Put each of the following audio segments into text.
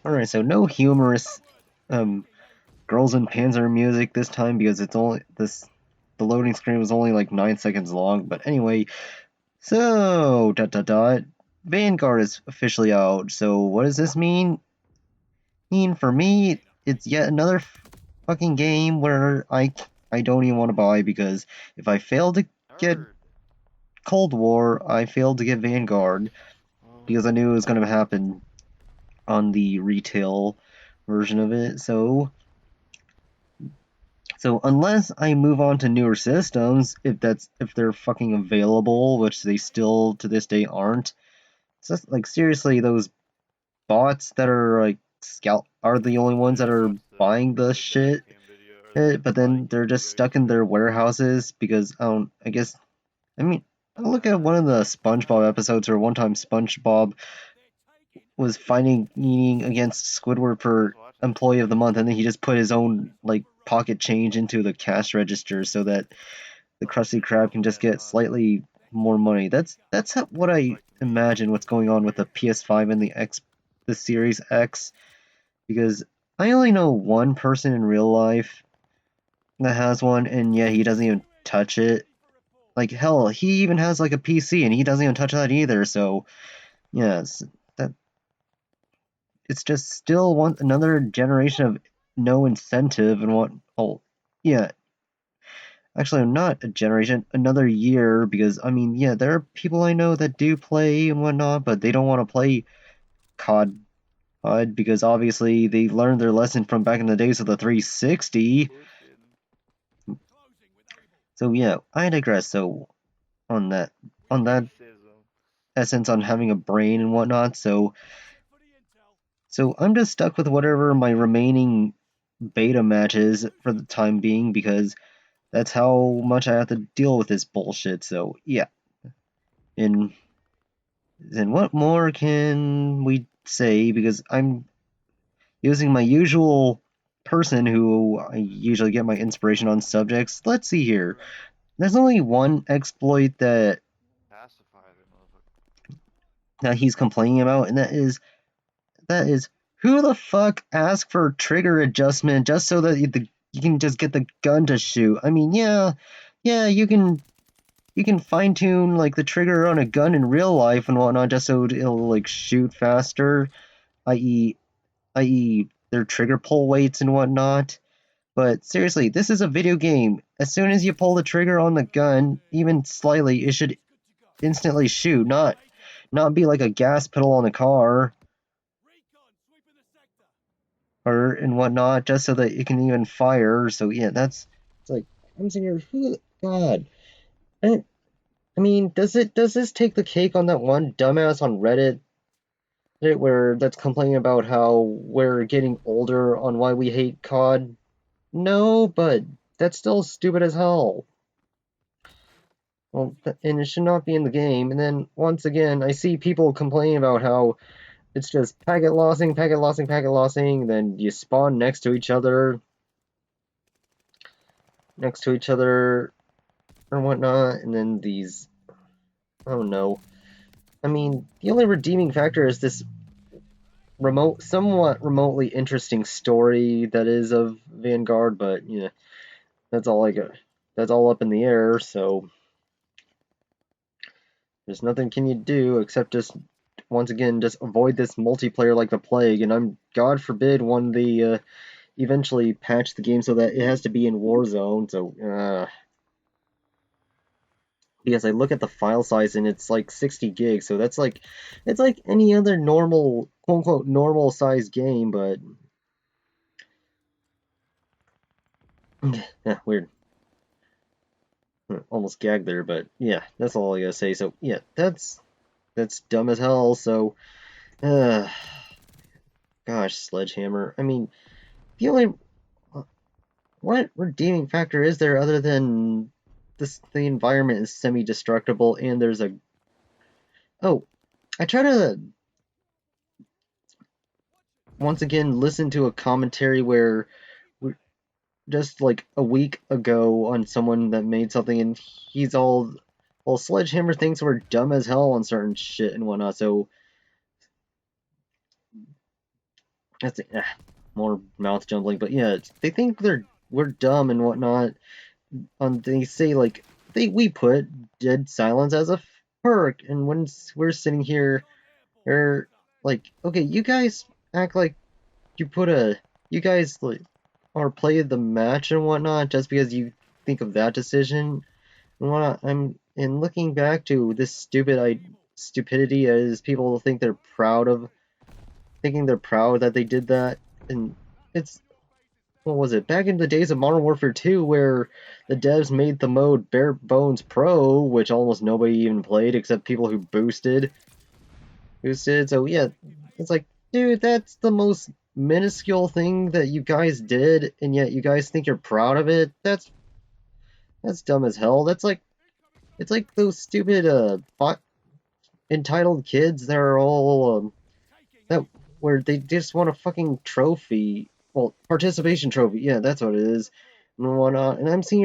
Alright, so no humorous girls in panzer music this time because it's only the loading screen was only like 9 seconds long, but anyway, so Vanguard is officially out. So what does this mean? For me, it's yet another fucking game where I don't even want to buy because if I fail to get Cold War, I failed to get Vanguard because I knew it was going to happen on the retail version of it. So unless I move on to newer systems, if they're fucking available, which they still to this day aren't. It's just like seriously, those bots that are like scout are the only ones that are buying the shit. But then they're just stuck in their warehouses because I guess I mean I look at one of the SpongeBob episodes where one time SpongeBob was fighting against Squidward for Employee of the Month, and then he just put his own like pocket change into the cash register so that the Krusty Krab can just get slightly more money. That's what I imagine what's going on with the PS5 and the Series X, because I only know one person in real life that has one, and yeah, he doesn't even touch it. Like hell, he even has like a PC, and he doesn't even touch that either. So yes, that it's just still another generation of no incentive and what. Oh yeah, actually, not a generation, another year, because, I mean, yeah, there are people I know that do play and whatnot, but they don't want to play COD because obviously they learned their lesson from back in the days of the 360. So yeah, I digress. So on that essence on having a brain and whatnot, so I'm just stuck with whatever my remaining beta matches for the time being because that's how much I have to deal with this bullshit. So yeah. And then what more can we say? Because I'm using my usual person who I usually get my inspiration on subjects. Let's see here. There's only one exploit that he's complaining about, and that is who the fuck asked for trigger adjustment just so that you can just get the gun to shoot? I mean, yeah, you can fine tune like the trigger on a gun in real life and whatnot just so it'll like shoot faster, i.e., their trigger pull weights and whatnot. But seriously, this is a video game. As soon as you pull the trigger on the gun, even slightly, it should instantly shoot, not be like a gas pedal on a car or and whatnot, just so that it can even fire. So yeah, it's like I'm sitting here, God. I mean, does this take the cake on that one dumbass on Reddit where that's complaining about how we're getting older on why we hate COD? No, but that's still stupid as hell. Well, and it should not be in the game. And then once again, I see people complaining about how it's just packet lossing, packet lossing, packet lossing. Then you spawn next to each other, or whatnot, and then these. Oh no. I mean, the only redeeming factor is this somewhat remotely interesting story that is of Vanguard, but yeah, that's all I got. That's all up in the air, so there's nothing can you do except just once again just avoid this multiplayer like the plague. And I'm God forbid when they eventually patch the game so that it has to be in Warzone. So because I look at the file size and it's like 60 gigs, so that's like it's like any other normal quote unquote normal size game, but yeah, weird. Almost gagged there, but yeah, that's all I gotta say. So yeah, that's dumb as hell. So, gosh, Sledgehammer. I mean, the only what redeeming factor is there other than the environment is semi-destructible and there's a I try to once again listen to a commentary where just like a week ago on someone that made something and he's all well, Sledgehammer thinks we're dumb as hell on certain shit and whatnot. So that's more mouth jumbling, but yeah, they think we're dumb and whatnot. They say like we put dead silence as a perk, and when we're sitting here, they're like, okay, you guys act like you put a you guys like or play the match and whatnot just because you think of that decision and whatnot. I'm in looking back to this stupidity as people think they're proud of thinking they're proud that they did that, and it's what was it back in the days of Modern Warfare 2 where the devs made the mode Bare Bones Pro, which almost nobody even played except people who boosted. So yeah, it's like, dude, that's the most minuscule thing that you guys did, and yet you guys think you're proud of it. That's dumb as hell. That's like it's like those stupid entitled kids that are all that where they just want a fucking trophy. Well, participation trophy. Yeah, that's what it is. And whatnot. And I'm seeing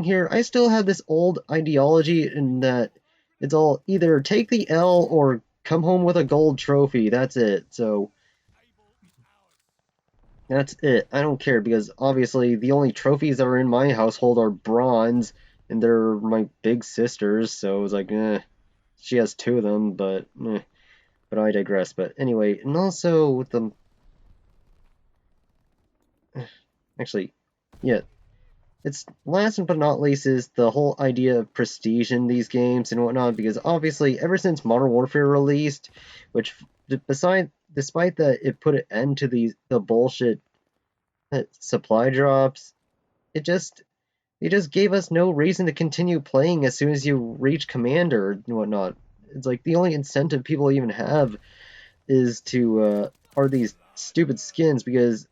here, I still have this old ideology in that it's all either take the L or come home with a gold trophy. That's it. So that's it. I don't care because obviously the only trophies that are in my household are bronze, and they're my big sisters. So it's like, she has two of them, but but I digress. But anyway, and also with the actually, yeah, it's last but not least is the whole idea of prestige in these games and whatnot, because obviously ever since Modern Warfare released, which despite that it put an end to the bullshit supply drops, it just gave us no reason to continue playing as soon as you reach Commander and whatnot. It's like the only incentive people even have is to are these stupid skins, because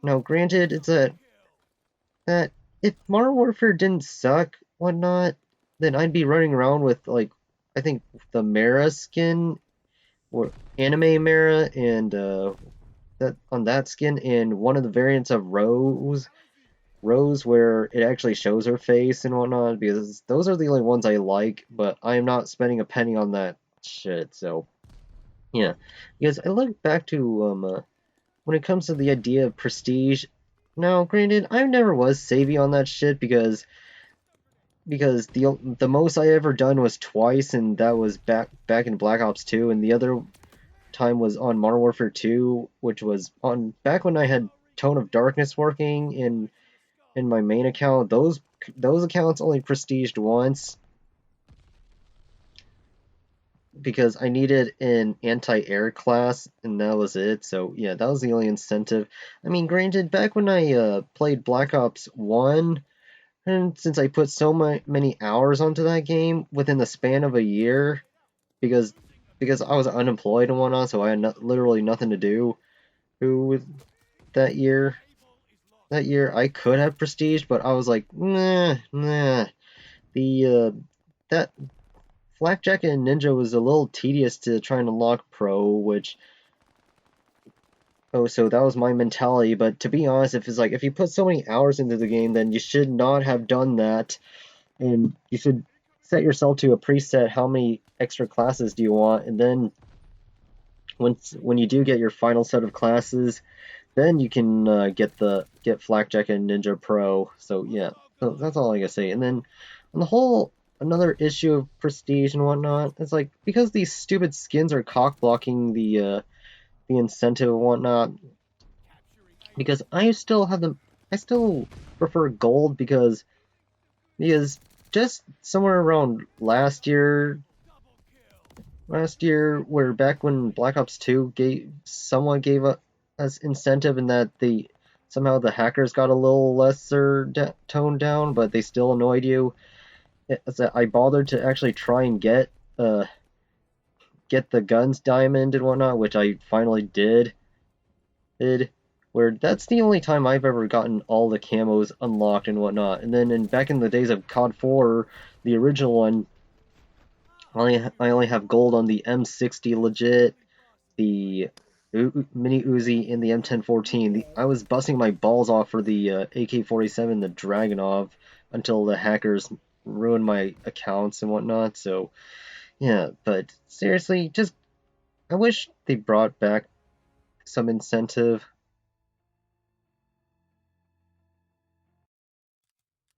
now granted it's that if Modern Warfare didn't suck, whatnot, then I'd be running around with like I think the Mara skin or anime Mara and that on that skin and one of the variants of Rose where it actually shows her face and whatnot, because those are the only ones I like, but I am not spending a penny on that shit. So yeah, because I look back to when it comes to the idea of prestige. Now, granted, I never was savvy on that shit because the most I ever done was twice, and that was back in Black Ops 2, and the other time was on Modern Warfare 2, which was on back when I had Tone of Darkness working in my main account. Those accounts only prestiged once because I needed an anti-air class, and that was it. So yeah, that was the only incentive. I mean, granted, back when I played Black Ops 1, and since I put so many hours onto that game within the span of a year, because I was unemployed and whatnot, so I had literally nothing to do with that year. That year I could have prestige, but I was like, nah. The that Flakjack and Ninja was a little tedious to try and unlock pro, which so that was my mentality. But to be honest, if you put so many hours into the game, then you should not have done that, and you should set yourself to a preset how many extra classes do you want, and then when you do get your final set of classes, then you can get Flakjack and Ninja Pro. So yeah, so that's all I gotta say. And then on the whole, another issue of prestige and whatnot, it's like because these stupid skins are cock blocking the incentive and whatnot. Because I still prefer gold because just somewhere around last year, where back when Black Ops 2 gave us incentive, and that somehow the hackers got a little lesser toned down, but they still annoyed you. I bothered to actually try and get the guns diamond and whatnot, which I finally did. Where that's the only time I've ever gotten all the camos unlocked and whatnot. And then back in the days of COD 4, the original one, I only have gold on the M60 legit, the mini Uzi, and the M1014. I was busting my balls off for the AK-47, the Dragunov, until the hackers ruined my accounts and whatnot. So yeah, but seriously, just I wish they brought back some incentive